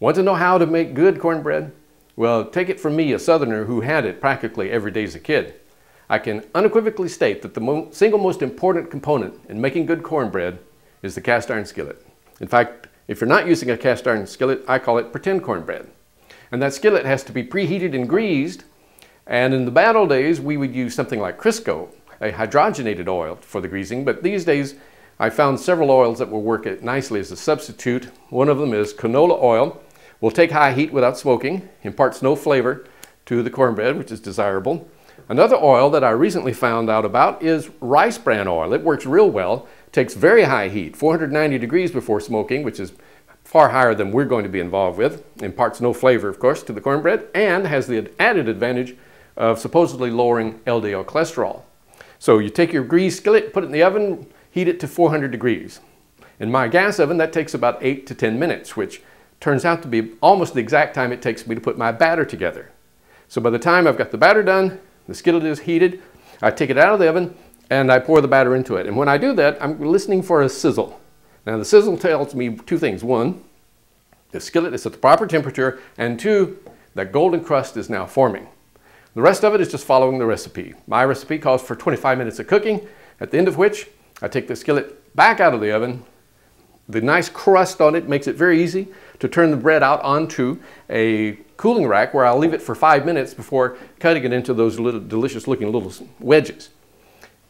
Want to know how to make good cornbread? Well, take it from me, a Southerner who had it practically every day as a kid. I can unequivocally state that the single most important component in making good cornbread is the cast iron skillet. In fact, if you're not using a cast iron skillet, I call it pretend cornbread. And that skillet has to be preheated and greased. And in the bad old days, we would use something like Crisco, a hydrogenated oil for the greasing. But these days, I found several oils that will work nicely as a substitute. One of them is canola oil. Will take high heat without smoking, imparts no flavor to the cornbread, which is desirable. Another oil that I recently found out about is rice bran oil. It works real well, takes very high heat, 490 degrees before smoking, which is far higher than we're going to be involved with. Imparts no flavor, of course, to the cornbread, and has the added advantage of supposedly lowering LDL cholesterol. So you take your greased skillet, put it in the oven, heat it to 400 degrees. In my gas oven, that takes about 8 to 10 minutes, which turns out to be almost the exact time it takes me to put my batter together. So by the time I've got the batter done, the skillet is heated, I take it out of the oven and I pour the batter into it. And when I do that, I'm listening for a sizzle. Now the sizzle tells me two things. One, the skillet is at the proper temperature, and two, that golden crust is now forming. The rest of it is just following the recipe. My recipe calls for 25 minutes of cooking, at the end of which I take the skillet back out of the oven. The nice crust on it makes it very easy to turn the bread out onto a cooling rack where I'll leave it for 5 minutes before cutting it into those little delicious looking little wedges.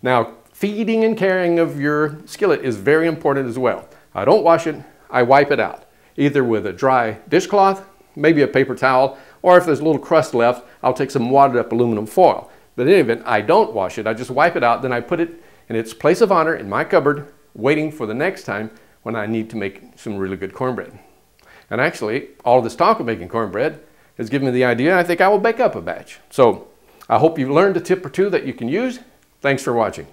Now, feeding and caring of your skillet is very important as well. I don't wash it, I wipe it out, either with a dry dishcloth, maybe a paper towel, or if there's a little crust left, I'll take some watered up aluminum foil. But in any event, I don't wash it, I just wipe it out, then I put it in its place of honor in my cupboard, waiting for the next time when I need to make some really good cornbread. And actually, all of this talk of making cornbread has given me the idea I think I will bake up a batch. So I hope you've learned a tip or two that you can use. Thanks for watching.